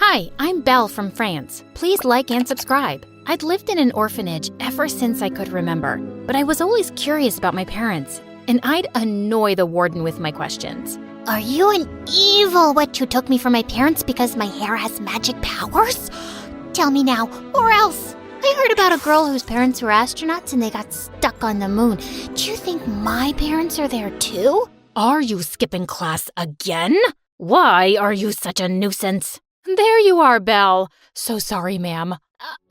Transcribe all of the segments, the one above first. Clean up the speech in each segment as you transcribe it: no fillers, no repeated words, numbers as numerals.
Hi, I'm Belle from France. Please like and subscribe. I'd lived in an orphanage ever since I could remember, but I was always curious about my parents, and I'd annoy the warden with my questions. Are you an evil witch who took me from my parents because my hair has magic powers? Tell me now, or else. I heard about a girl whose parents were astronauts and they got stuck on the moon. Do you think my parents are there too? Are you skipping class again? Why are you such a nuisance? There you are, Belle. So sorry, ma'am.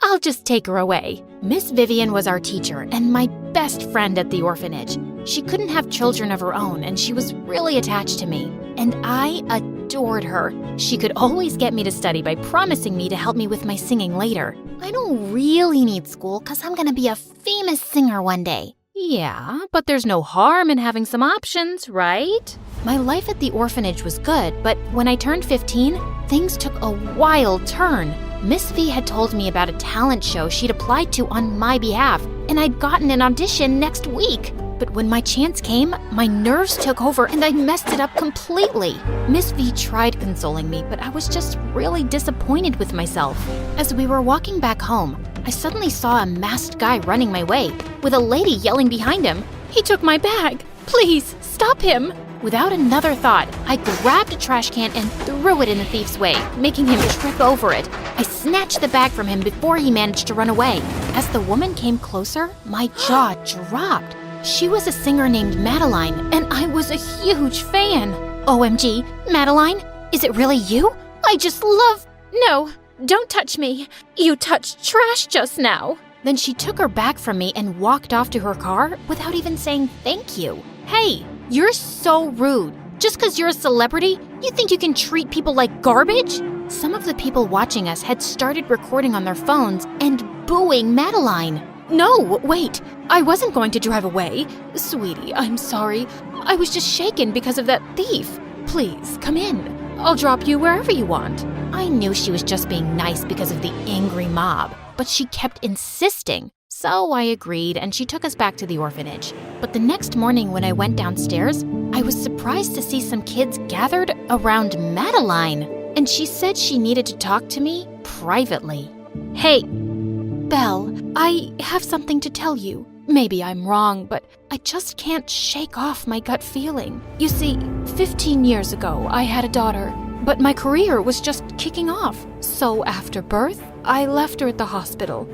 I'll just take her away. Miss Vivian was our teacher and my best friend at the orphanage. She couldn't have children of her own, and she was really attached to me. And I adored her. She could always get me to study by promising me to help me with my singing later. I don't really need school because I'm going to be a famous singer one day. Yeah, but there's no harm in having some options, right? My life at the orphanage was good, but when I turned 15, things took a wild turn. Miss V had told me about a talent show she'd applied to on my behalf, and I'd gotten an audition next week. But when my chance came, my nerves took over and I messed it up completely. Miss V tried consoling me, but I was just really disappointed with myself. As we were walking back home, I suddenly saw a masked guy running my way, with a lady yelling behind him. He took my bag. Please, stop him. Without another thought, I grabbed a trash can and threw it in the thief's way, making him trip over it. I snatched the bag from him before he managed to run away. As the woman came closer, my jaw dropped. She was a singer named Madeline, and I was a huge fan. OMG, Madeline, is it really you? I just love... No, don't touch me. You touched trash just now. Then she took her bag from me and walked off to her car without even saying thank you. Hey, you're so rude. Just because you're a celebrity, you think you can treat people like garbage? Some of the people watching us had started recording on their phones and booing Madeline. No, wait, I wasn't going to drive away. Sweetie, I'm sorry. I was just shaken because of that thief. Please, come in. I'll drop you wherever you want. I knew she was just being nice because of the angry mob, but she kept insisting. So I agreed, and she took us back to the orphanage. But the next morning when I went downstairs, I was surprised to see some kids gathered around Madeline. And she said she needed to talk to me privately. Hey, Belle, I have something to tell you. Maybe I'm wrong, but I just can't shake off my gut feeling. You see, 15 years ago, I had a daughter, but my career was just kicking off. So after birth, I left her at the hospital.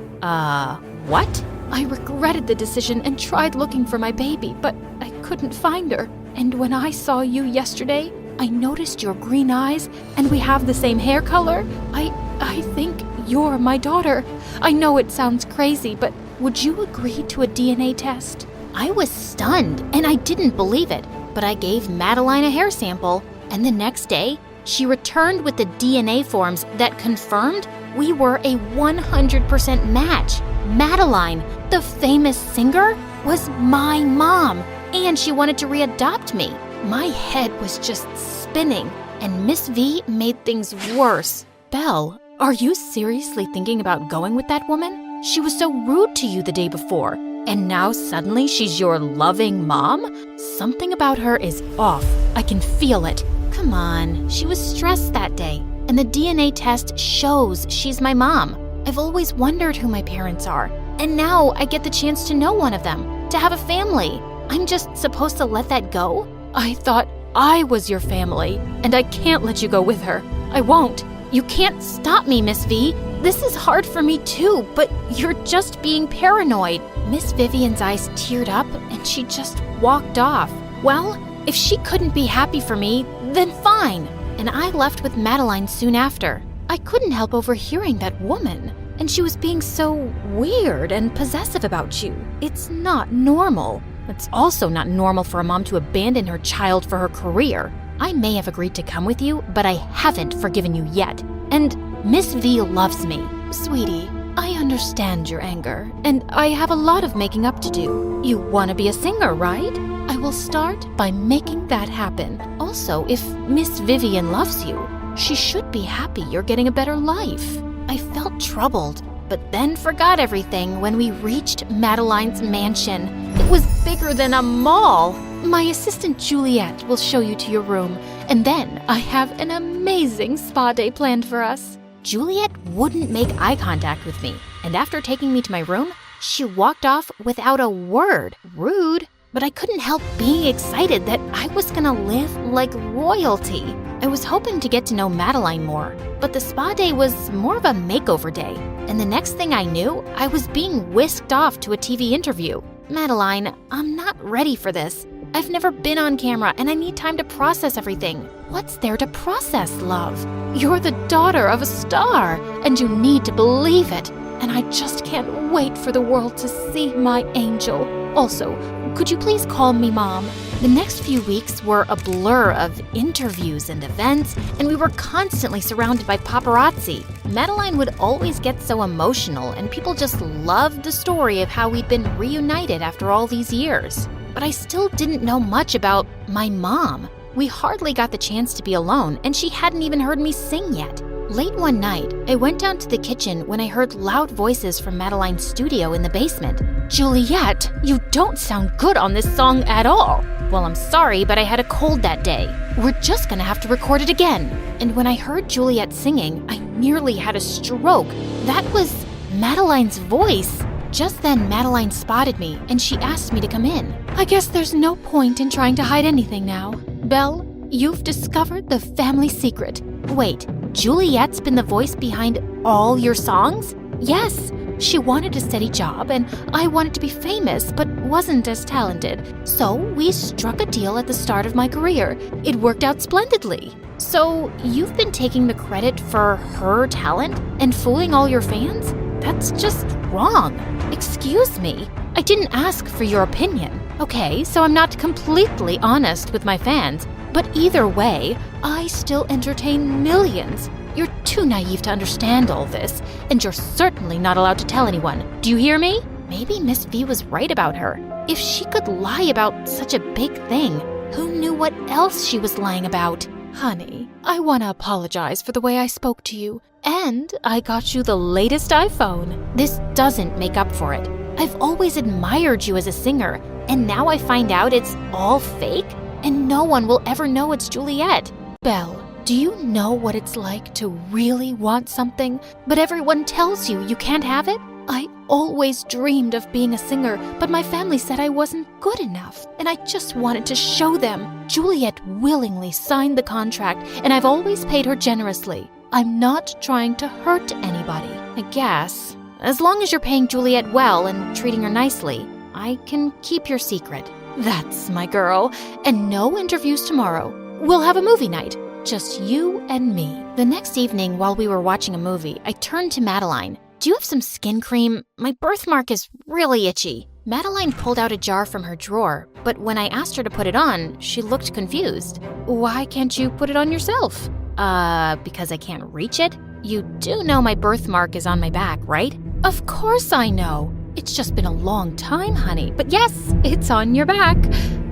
What? I regretted the decision and tried looking for my baby, but I couldn't find her. And when I saw you yesterday, I noticed your green eyes, and we have the same hair color. I think you're my daughter. I know it sounds crazy, but would you agree to a DNA test? I was stunned, and I didn't believe it, but I gave Madeline a hair sample, and the next day, she returned with the DNA forms that confirmed we were a 100% match. Madeline, the famous singer, was my mom, and she wanted to readopt me. My head was just spinning, and Miss V made things worse. Belle, are you seriously thinking about going with that woman? She was so rude to you the day before, and now suddenly she's your loving mom? Something about her is off. I can feel it. Come on, she was stressed that day, and the DNA test shows she's my mom. I've always wondered who my parents are, and now I get the chance to know one of them, to have a family. I'm just supposed to let that go? I thought I was your family, and I can't let you go with her. I won't. You can't stop me, Miss V. This is hard for me too, but you're just being paranoid. Miss Vivian's eyes teared up, and she just walked off. Well, if she couldn't be happy for me, then fine. And I left with Madeline soon after. I couldn't help overhearing that woman, and she was being so weird and possessive about you. It's not normal. It's also not normal for a mom to abandon her child for her career. I may have agreed to come with you, but I haven't forgiven you yet. And Miss V loves me. Sweetie, I understand your anger, and I have a lot of making up to do. You want to be a singer, right? I will start by making that happen. Also, if Miss Vivian loves you, she should be happy you're getting a better life. I felt troubled, but then forgot everything when we reached Madeline's mansion. It was bigger than a mall. My assistant Juliet will show you to your room, and then I have an amazing spa day planned for us. Juliet wouldn't make eye contact with me, and after taking me to my room, she walked off without a word. Rude. But I couldn't help being excited that I was gonna live like royalty. I was hoping to get to know Madeline more, but the spa day was more of a makeover day. And the next thing I knew, I was being whisked off to a TV interview. Madeline, I'm not ready for this. I've never been on camera and I need time to process everything. What's there to process, love? You're the daughter of a star, and you need to believe it. And I just can't wait for the world to see my angel. Also, could you please call me Mom? The next few weeks were a blur of interviews and events, and we were constantly surrounded by paparazzi. Madeline would always get so emotional, and people just loved the story of how we'd been reunited after all these years. But I still didn't know much about my mom. We hardly got the chance to be alone, and she hadn't even heard me sing yet. Late one night, I went down to the kitchen when I heard loud voices from Madeline's studio in the basement. Juliet, you don't sound good on this song at all. Well, I'm sorry, but I had a cold that day. We're just gonna have to record it again. And when I heard Juliet singing, I nearly had a stroke. That was Madeline's voice. Just then, Madeline spotted me, and she asked me to come in. I guess there's no point in trying to hide anything now. Belle, you've discovered the family secret. Wait, Juliet's been the voice behind all your songs? Yes, she wanted a steady job, and I wanted to be famous, but wasn't as talented. So we struck a deal at the start of my career. It worked out splendidly. So you've been taking the credit for her talent and fooling all your fans? That's just wrong. Excuse me, I didn't ask for your opinion. Okay, so I'm not completely honest with my fans, but either way, I still entertain millions. You're too naive to understand all this, and you're certainly not allowed to tell anyone. Do you hear me? Maybe Miss V was right about her. If she could lie about such a big thing, who knew what else she was lying about? Honey, I want to apologize for the way I spoke to you, and I got you the latest iPhone. This doesn't make up for it. I've always admired you as a singer, and now I find out it's all fake, and no one will ever know it's Juliet. Belle, do you know what it's like to really want something, but everyone tells you you can't have it? I always dreamed of being a singer, but my family said I wasn't good enough, and I just wanted to show them. Juliet willingly signed the contract, and I've always paid her generously. I'm not trying to hurt anybody, I guess. As long as you're paying Juliet well and treating her nicely, I can keep your secret. That's my girl, and no interviews tomorrow. We'll have a movie night, just you and me. The next evening, while we were watching a movie, I turned to Madeline. Do you have some skin cream? My birthmark is really itchy. Madeline pulled out a jar from her drawer, but when I asked her to put it on, she looked confused. Why can't you put it on yourself? Because I can't reach it? You do know my birthmark is on my back, right? Of course I know. It's just been a long time, honey. But yes, it's on your back.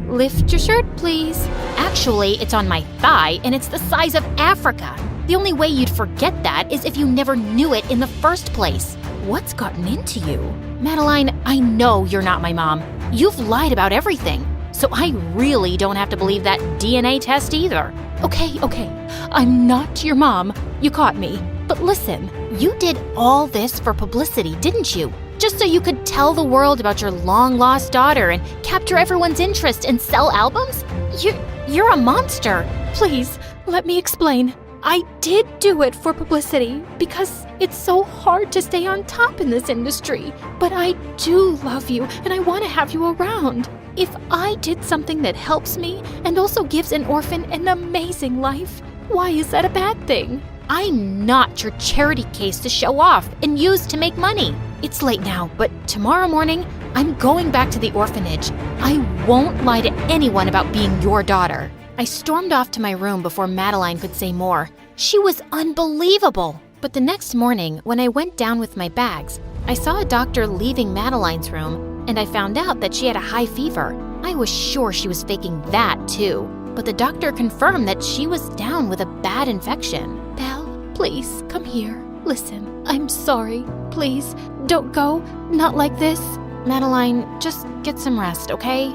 Lift your shirt, please. Actually, it's on my thigh, and it's the size of Africa. The only way you'd forget that is if you never knew it in the first place. What's gotten into you? Madeline, I know you're not my mom. You've lied about everything. So I really don't have to believe that DNA test either. Okay, I'm not your mom. You caught me. But listen, you did all this for publicity, didn't you? Just so you could tell the world about your long-lost daughter and capture everyone's interest and sell albums? You're a monster. Please, let me explain. I did do it for publicity because it's so hard to stay on top in this industry. But I do love you and I want to have you around. If I did something that helps me and also gives an orphan an amazing life, why is that a bad thing? I'm not your charity case to show off and use to make money. It's late now, but tomorrow morning, I'm going back to the orphanage. I won't lie to anyone about being your daughter. I stormed off to my room before Madeline could say more. She was unbelievable. But the next morning, when I went down with my bags, I saw a doctor leaving Madeline's room, and I found out that she had a high fever. I was sure she was faking that too, but the doctor confirmed that she was down with a bad infection. Belle, please come here. Listen, I'm sorry. Please, don't go. Not like this. Madeline, just get some rest, okay?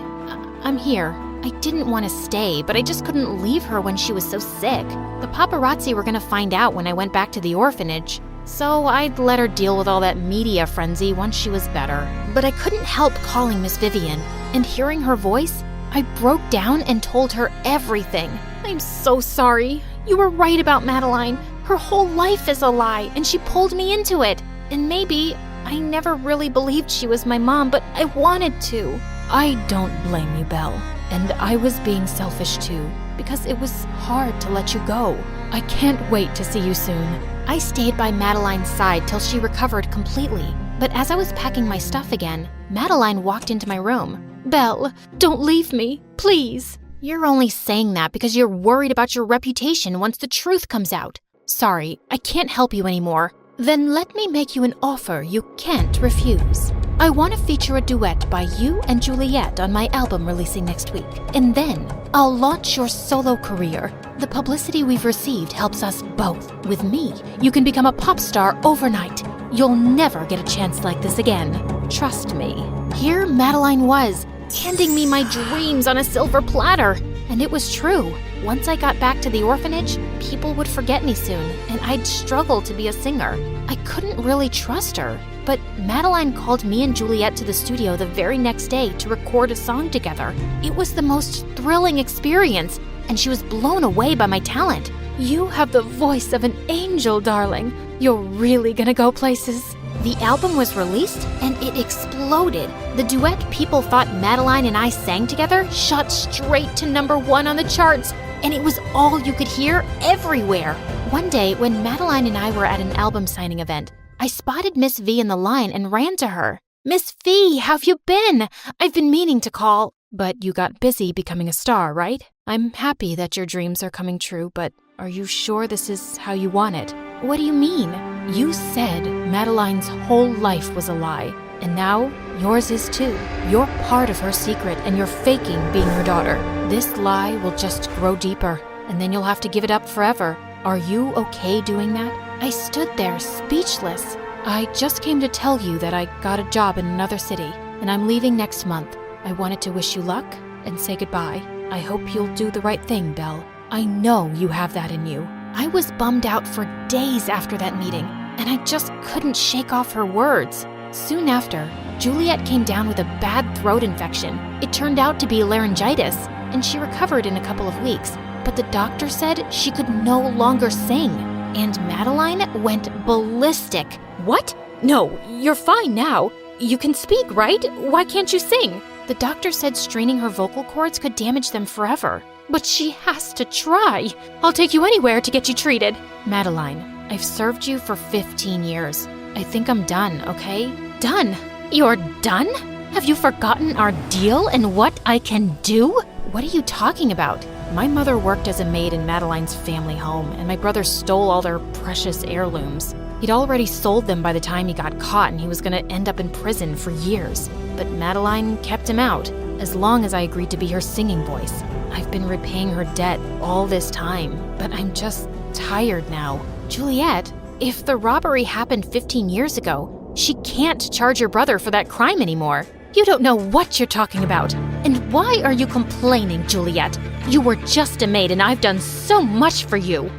I'm here. I didn't want to stay, but I just couldn't leave her when she was so sick. The paparazzi were going to find out when I went back to the orphanage, so I'd let her deal with all that media frenzy once she was better. But I couldn't help calling Miss Vivian, and hearing her voice, I broke down and told her everything. I'm so sorry. You were right about Madeline. Her whole life is a lie, and she pulled me into it. And maybe I never really believed she was my mom, but I wanted to. I don't blame you, Belle. And I was being selfish too, because it was hard to let you go. I can't wait to see you soon. I stayed by Madeline's side till she recovered completely. But as I was packing my stuff again, Madeline walked into my room. Belle, don't leave me, please. You're only saying that because you're worried about your reputation once the truth comes out. Sorry, I can't help you anymore. Then let me make you an offer you can't refuse. I want to feature a duet by you and Juliet on my album releasing next week. And then I'll launch your solo career. The publicity we've received helps us both. With me, you can become a pop star overnight. You'll never get a chance like this again. Trust me. Here Madeline was, handing me my dreams on a silver platter. And it was true. Once I got back to the orphanage, people would forget me soon, and I'd struggle to be a singer. I couldn't really trust her. But Madeline called me and Juliet to the studio the very next day to record a song together. It was the most thrilling experience, and she was blown away by my talent. You have the voice of an angel, darling. You're really gonna go places. The album was released, and it exploded. The duet people thought Madeline and I sang together shot straight to #1 on the charts, and it was all you could hear everywhere. One day, when Madeline and I were at an album signing event, I spotted Miss V in the line and ran to her. Miss V, how've you been? I've been meaning to call. But you got busy becoming a star, right? I'm happy that your dreams are coming true, but are you sure this is how you want it? What do you mean? You said Madeline's whole life was a lie, and now yours is too. You're part of her secret, and you're faking being her daughter. This lie will just grow deeper, and then you'll have to give it up forever. Are you okay doing that? I stood there speechless. I just came to tell you that I got a job in another city, and I'm leaving next month. I wanted to wish you luck and say goodbye. I hope you'll do the right thing, Belle. I know you have that in you. I was bummed out for days after that meeting, and I just couldn't shake off her words. Soon after, Juliet came down with a bad throat infection. It turned out to be laryngitis, and she recovered in a couple of weeks. But the doctor said she could no longer sing. And Madeline went ballistic. What? No, you're fine now. You can speak, right? Why can't you sing? The doctor said straining her vocal cords could damage them forever. But she has to try. I'll take you anywhere to get you treated. Madeline, I've served you for 15 years. I think I'm done, okay? Done? You're done? Have you forgotten our deal and what I can do? What are you talking about? My mother worked as a maid in Madeline's family home, and my brother stole all their precious heirlooms. He'd already sold them by the time he got caught, and he was going to end up in prison for years. But Madeline kept him out, as long as I agreed to be her singing voice. I've been repaying her debt all this time, but I'm just tired now. Juliet, if the robbery happened 15 years ago, she can't charge your brother for that crime anymore. You don't know what you're talking about. And why are you complaining, Juliet? You were just a maid, and I've done so much for you.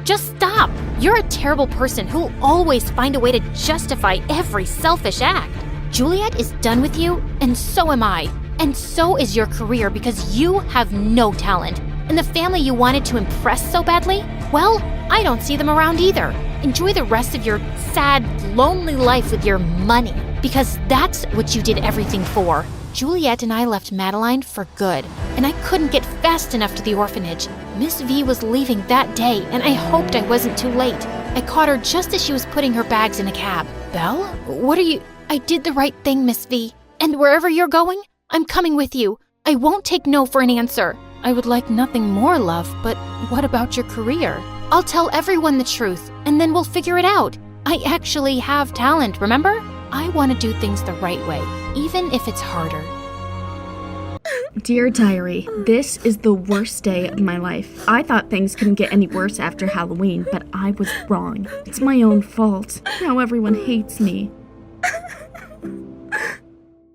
Just stop. You're a terrible person who'll always find a way to justify every selfish act. Juliet is done with you, and so am I. And so is your career, because you have no talent. And the family you wanted to impress so badly, well, I don't see them around either. Enjoy the rest of your sad, lonely life with your money, because that's what you did everything for. Juliet and I left Madeline for good, and I couldn't get fast enough to the orphanage. Miss V was leaving that day, and I hoped I wasn't too late. I caught her just as she was putting her bags in a cab. Belle? What are you... I did the right thing, Miss V. And wherever you're going, I'm coming with you. I won't take no for an answer. I would like nothing more, love, but what about your career? I'll tell everyone the truth, and then we'll figure it out. I actually have talent, remember? I want to do things the right way, even if it's harder. Dear Diary, this is the worst day of my life. I thought things couldn't get any worse after Halloween, but I was wrong. It's my own fault. Now everyone hates me.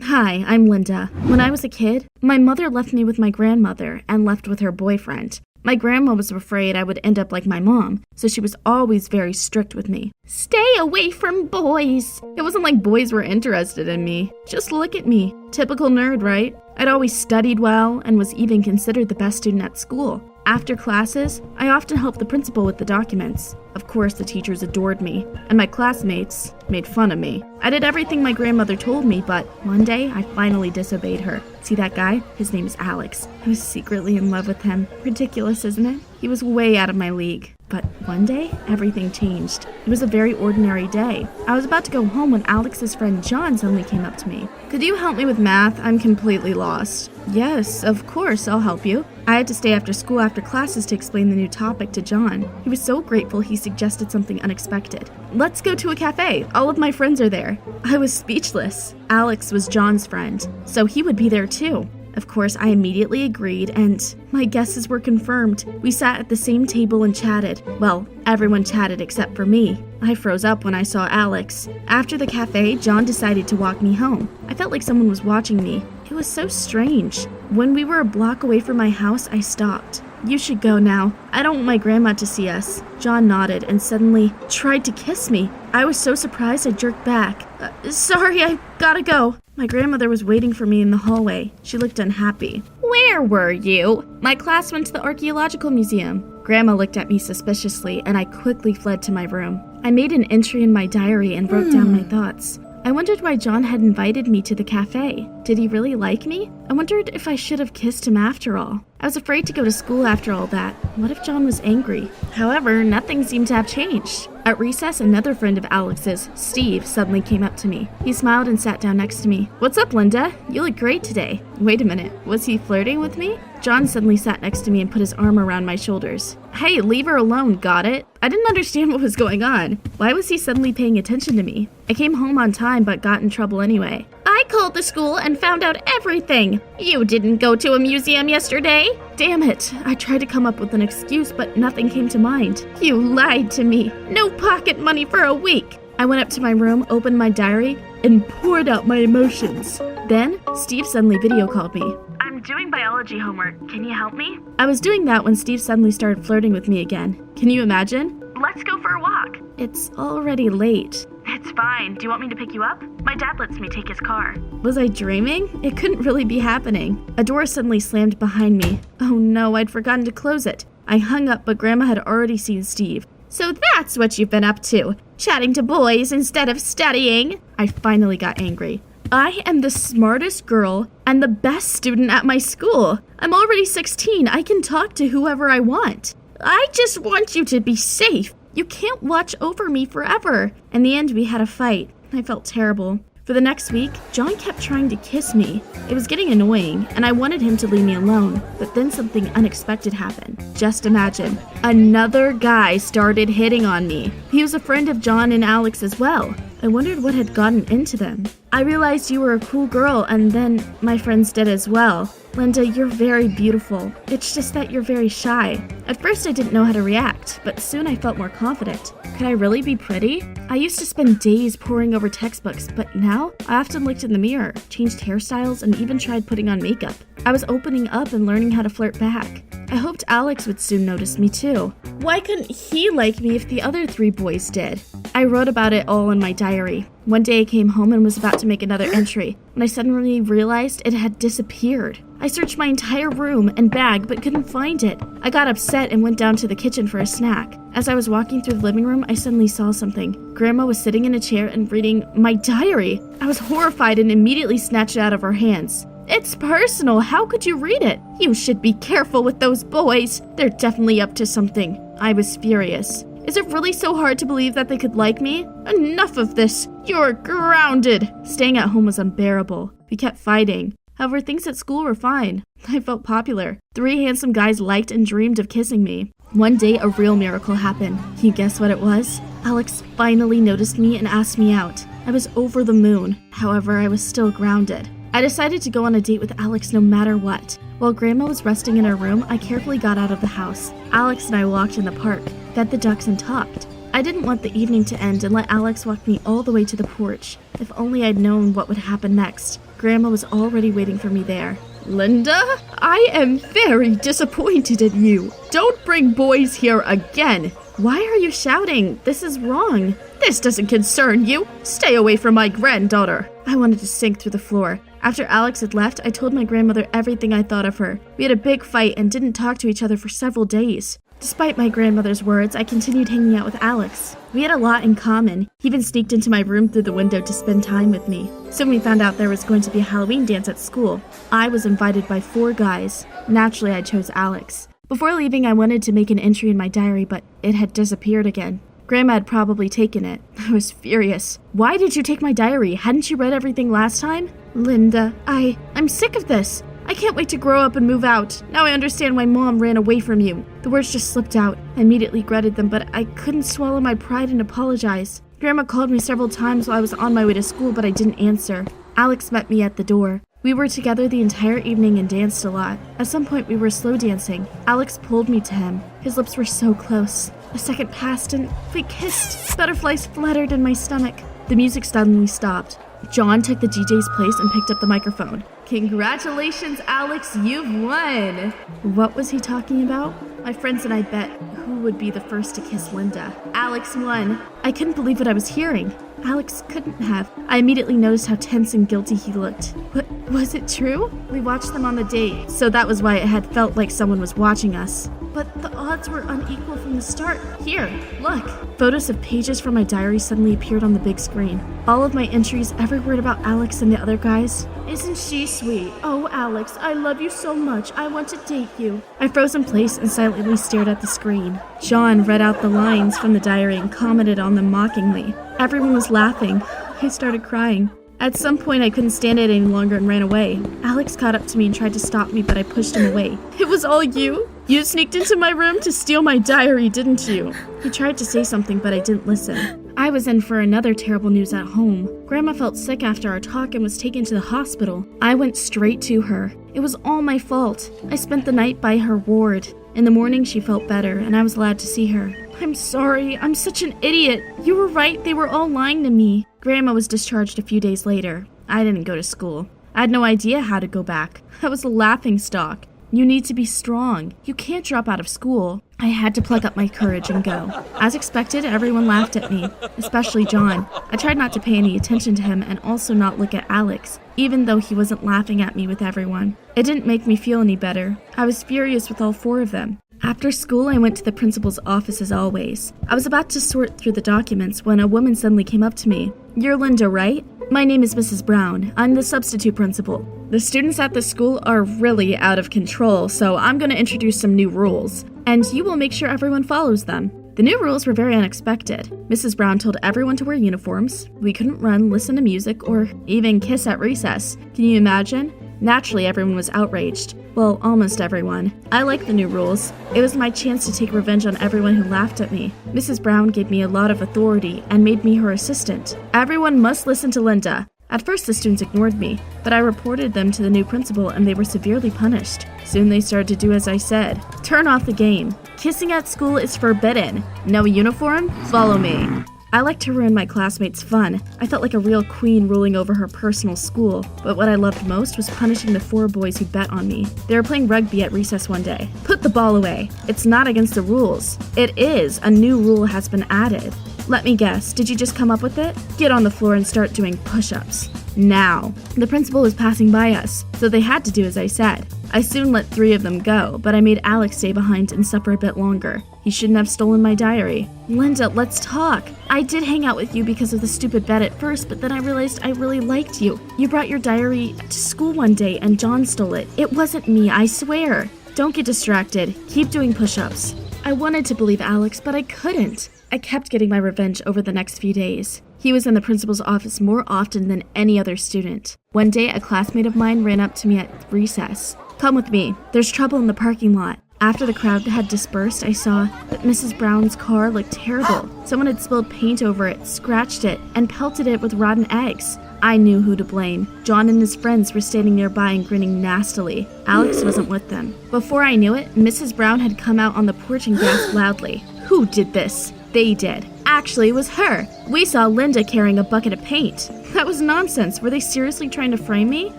Hi, I'm Linda. When I was a kid, My mother left me with my grandmother and left with her boyfriend. My grandma was afraid I would end up like my mom, so she was always very strict with me. Stay away from boys! It wasn't like boys were interested in me. Just look at me. Typical nerd, right? I'd always studied well and was even considered the best student at school. After classes, I often helped the principal with the documents. Of course, the teachers adored me, and my classmates made fun of me. I did everything my grandmother told me, but one day I finally disobeyed her. See that guy? His name is Alex. I was secretly in love with him. Ridiculous, isn't it? He was way out of my league. But one day, everything changed. It was a very ordinary day. I was about to go home when Alex's friend John suddenly came up to me. Could you help me with math? I'm completely lost. Yes, of course, I'll help you. I had to stay after school after classes to explain the new topic to John. He was so grateful he suggested something unexpected. Let's go to a cafe. All of my friends are there. I was speechless. Alex was John's friend, so he would be there too. Of course, I immediately agreed, and my guesses were confirmed. We sat at the same table and chatted. Well, everyone chatted except for me. I froze up when I saw Alex. After the cafe, John decided to walk me home. I felt like someone was watching me. It was so strange. When we were a block away from my house, I stopped. You should go now. I don't want my grandma to see us. John nodded and suddenly tried to kiss me. I was so surprised I jerked back. Sorry, I gotta go. My grandmother was waiting for me in the hallway. She looked unhappy. Where were you? My class went to the archaeological museum. Grandma looked at me suspiciously, and I quickly fled to my room. I made an entry in my diary and wrote down my thoughts. I wondered why John had invited me to the cafe. Did he really like me? I wondered if I should have kissed him after all. I was afraid to go to school after all that. What if John was angry? However, nothing seemed to have changed. At recess, another friend of Alex's, Steve, suddenly came up to me. He smiled and sat down next to me. What's up, Linda? You look great today. Wait a minute, was he flirting with me? John suddenly sat next to me and put his arm around my shoulders. Hey, leave her alone, got it? I didn't understand what was going on. Why was he suddenly paying attention to me? I came home on time but got in trouble anyway. I called the school and found out everything. You didn't go to a museum yesterday? Damn it. I tried to come up with an excuse, but nothing came to mind. You lied to me. No pocket money for a week. I went up to my room, opened my diary, and poured out my emotions. Then, Steve suddenly video called me. I'm doing biology homework. Can you help me? I was doing that when Steve suddenly started flirting with me again. Can you imagine? Let's go for a walk. It's already late. It's fine. Do you want me to pick you up? My dad lets me take his car. Was I dreaming? It couldn't really be happening. A door suddenly slammed behind me. Oh no, I'd forgotten to close it. I hung up, but Grandma had already seen Steve. So that's what you've been up to, chatting to boys instead of studying? I finally got angry. I am the smartest girl and the best student at my school. I'm already 16. I can talk to whoever I want. I just want you to be safe. You can't watch over me forever. In the end, we had a fight. I felt terrible. For the next week, John kept trying to kiss me. It was getting annoying, and I wanted him to leave me alone. But then something unexpected happened. Just imagine. Another guy started hitting on me. He was a friend of John and Alex as well. I wondered what had gotten into them. I realized you were a cool girl, and then my friends did as well. Linda, you're very beautiful. It's just that you're very shy. At first I didn't know how to react, but soon I felt more confident. Could I really be pretty? I used to spend days poring over textbooks, but now I often looked in the mirror, changed hairstyles, and even tried putting on makeup. I was opening up and learning how to flirt back. I hoped Alex would soon notice me too. Why couldn't he like me if the other 3 boys did? I wrote about it all in my diary. One day I came home and was about to make another entry, when I suddenly realized it had disappeared. I searched my entire room and bag but couldn't find it. I got upset and went down to the kitchen for a snack. As I was walking through the living room, I suddenly saw something. Grandma was sitting in a chair and reading my diary. I was horrified and immediately snatched it out of her hands. It's personal. How could you read it? You should be careful with those boys. They're definitely up to something. I was furious. Is it really so hard to believe that they could like me? Enough of this. You're grounded. Staying at home was unbearable. We kept fighting. However, things at school were fine. I felt popular. 3 handsome guys liked and dreamed of kissing me. One day, a real miracle happened. Can you guess what it was? Alex finally noticed me and asked me out. I was over the moon. However, I was still grounded. I decided to go on a date with Alex no matter what. While Grandma was resting in her room, I carefully got out of the house. Alex and I walked in the park, fed the ducks, and talked. I didn't want the evening to end and let Alex walk me all the way to the porch. If only I'd known what would happen next. Grandma was already waiting for me there. Linda, I am very disappointed in you. Don't bring boys here again. Why are you shouting? This is wrong. This doesn't concern you. Stay away from my granddaughter. I wanted to sink through the floor. After Alex had left, I told my grandmother everything I thought of her. We had a big fight and didn't talk to each other for several days. Despite my grandmother's words, I continued hanging out with Alex. We had a lot in common. He even sneaked into my room through the window to spend time with me. Soon we found out there was going to be a Halloween dance at school. I was invited by 4 guys. Naturally, I chose Alex. Before leaving, I wanted to make an entry in my diary, but it had disappeared again. Grandma had probably taken it. I was furious. Why did you take my diary? Hadn't you read everything last time? Linda, I'm sick of this. I can't wait to grow up and move out. Now I understand why Mom ran away from you. The words just slipped out. I immediately regretted them, but I couldn't swallow my pride and apologize. Grandma called me several times while I was on my way to school, but I didn't answer. Alex met me at the door. We were together the entire evening and danced a lot. At some point, we were slow dancing. Alex pulled me to him. His lips were so close. A second passed and we kissed. Butterflies fluttered in my stomach. The music suddenly stopped. John took the DJ's place and picked up the microphone. Congratulations, Alex, you've won! What was he talking about? My friends and I bet who would be the first to kiss Linda. Alex won. I couldn't believe what I was hearing. Alex couldn't have. I immediately noticed how tense and guilty he looked. What, was it true? We watched them on the date, so that was why it had felt like someone was watching us. But the odds were unequal from the start. Here, look. Photos of pages from my diary suddenly appeared on the big screen. All of my entries, every word about Alex and the other guys. Isn't she sweet? Oh, Alex, I love you so much. I want to date you. I froze in place and silently stared at the screen. John read out the lines from the diary and commented on them mockingly. Everyone was laughing. I started crying. At some point, I couldn't stand it any longer and ran away. Alex caught up to me and tried to stop me, but I pushed him away. It was all you? You sneaked into my room to steal my diary, didn't you? He tried to say something, but I didn't listen. I was in for another terrible news at home. Grandma felt sick after our talk and was taken to the hospital. I went straight to her. It was all my fault. I spent the night by her ward. In the morning, she felt better, and I was allowed to see her. I'm sorry. I'm such an idiot. You were right. They were all lying to me. Grandma was discharged a few days later. I didn't go to school. I had no idea how to go back. I was a laughingstock. You need to be strong. You can't drop out of school. I had to pluck up my courage and go. As expected, everyone laughed at me, especially John. I tried not to pay any attention to him and also not look at Alex, even though he wasn't laughing at me with everyone. It didn't make me feel any better. I was furious with all 4 of them. After school, I went to the principal's office as always. I was about to sort through the documents when a woman suddenly came up to me. You're Linda, right? My name is Mrs. Brown. I'm the substitute principal. The students at the school are really out of control, so I'm going to introduce some new rules, and you will make sure everyone follows them. The new rules were very unexpected. Mrs. Brown told everyone to wear uniforms. We couldn't run, listen to music, or even kiss at recess. Can you imagine? Naturally, everyone was outraged. Well, almost everyone. I liked the new rules. It was my chance to take revenge on everyone who laughed at me. Mrs. Brown gave me a lot of authority and made me her assistant. Everyone must listen to Linda. At first, the students ignored me, but I reported them to the new principal and they were severely punished. Soon they started to do as I said. Turn off the game. Kissing at school is forbidden. No uniform? Follow me. I liked to ruin my classmates' fun. I felt like a real queen ruling over her personal school, but what I loved most was punishing the 4 boys who bet on me. They were playing rugby at recess one day. Put the ball away. It's not against the rules. It is. A new rule has been added. Let me guess, did you just come up with it? Get on the floor and start doing push-ups. Now. The principal was passing by us, so they had to do as I said. I soon let 3 of them go, but I made Alex stay behind and suffer a bit longer. He shouldn't have stolen my diary. Linda, let's talk. I did hang out with you because of the stupid bet at first, but then I realized I really liked you. You brought your diary to school one day and John stole it. It wasn't me, I swear. Don't get distracted. Keep doing push-ups. I wanted to believe Alex, but I couldn't. I kept getting my revenge over the next few days. He was in the principal's office more often than any other student. One day, a classmate of mine ran up to me at recess. Come with me. There's trouble in the parking lot. After the crowd had dispersed, I saw that Mrs. Brown's car looked terrible. Someone had spilled paint over it, scratched it, and pelted it with rotten eggs. I knew who to blame. John and his friends were standing nearby and grinning nastily. Alex wasn't with them. Before I knew it, Mrs. Brown had come out on the porch and gasped loudly. Who did this? They did. Actually, it was her. We saw Linda carrying a bucket of paint. That was nonsense. Were they seriously trying to frame me?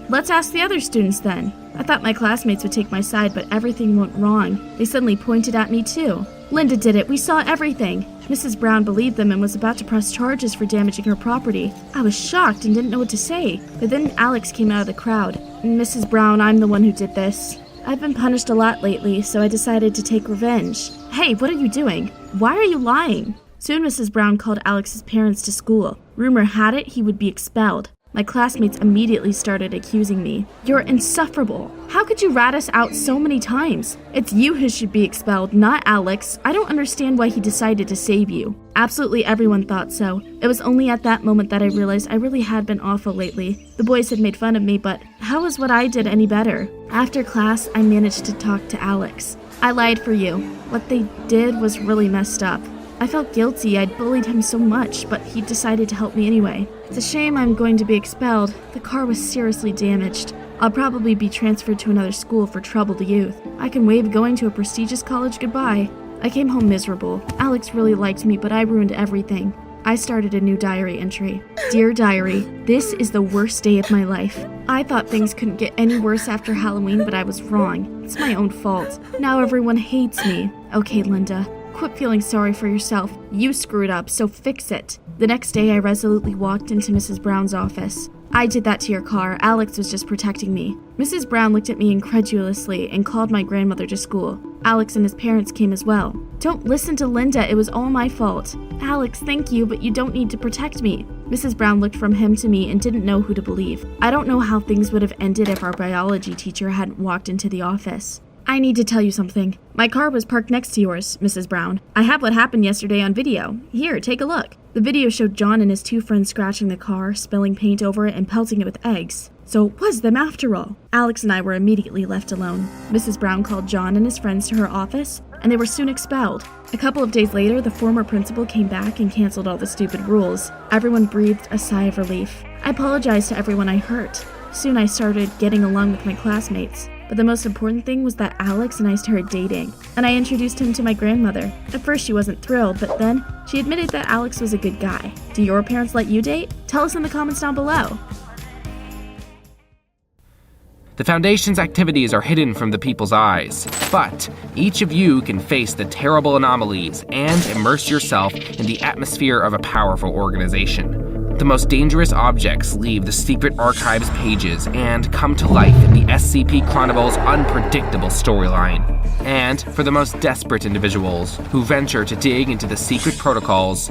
Let's ask the other students then. I thought my classmates would take my side, but everything went wrong. They suddenly pointed at me too. Linda did it. We saw everything. Mrs. Brown believed them and was about to press charges for damaging her property. I was shocked and didn't know what to say. But then Alex came out of the crowd. Mrs. Brown, I'm the one who did this. I've been punished a lot lately, so I decided to take revenge. Hey, what are you doing? Why are you lying? Soon Mrs. Brown called Alex's parents to school. Rumor had it he would be expelled. My classmates immediately started accusing me. You're insufferable. How could you rat us out so many times? It's you who should be expelled, not Alex. I don't understand why he decided to save you. Absolutely everyone thought so. It was only at that moment that I realized I really had been awful lately. The boys had made fun of me, but how is what I did any better? After class, I managed to talk to Alex. I lied for you. What they did was really messed up. I felt guilty. I'd bullied him so much, but he decided to help me anyway. It's a shame I'm going to be expelled. The car was seriously damaged. I'll probably be transferred to another school for troubled youth. I can wave going to a prestigious college goodbye. I came home miserable. Alex really liked me, but I ruined everything. I started a new diary entry. Dear Diary, this is the worst day of my life. I thought things couldn't get any worse after Halloween, but I was wrong. It's my own fault. Now everyone hates me. Okay, Linda. Quit feeling sorry for yourself. You screwed up, so fix it. The next day, I resolutely walked into Mrs. Brown's office. I did that to your car. Alex was just protecting me. Mrs. Brown looked at me incredulously and called my grandmother to school. Alex and his parents came as well. Don't listen to Linda. It was all my fault. Alex, thank you, but you don't need to protect me. Mrs. Brown looked from him to me and didn't know who to believe. I don't know how things would have ended if our biology teacher hadn't walked into the office. I need to tell you something. My car was parked next to yours, Mrs. Brown. I have what happened yesterday on video. Here, take a look. The video showed John and his two friends scratching the car, spilling paint over it, and pelting it with eggs. So it was them after all. Alex and I were immediately left alone. Mrs. Brown called John and his friends to her office, and they were soon expelled. A couple of days later, the former principal came back and canceled all the stupid rules. Everyone breathed a sigh of relief. I apologized to everyone I hurt. Soon I started getting along with my classmates. But the most important thing was that Alex and I started dating, and I introduced him to my grandmother. At first she wasn't thrilled, but then she admitted that Alex was a good guy. Do your parents let you date? Tell us in the comments down below. The Foundation's activities are hidden from the people's eyes, but each of you can face the terrible anomalies and immerse yourself in the atmosphere of a powerful organization. The most dangerous objects leave the secret archives pages and come to life in the SCP-Chronicle's unpredictable storyline. And for the most desperate individuals who venture to dig into the secret protocols,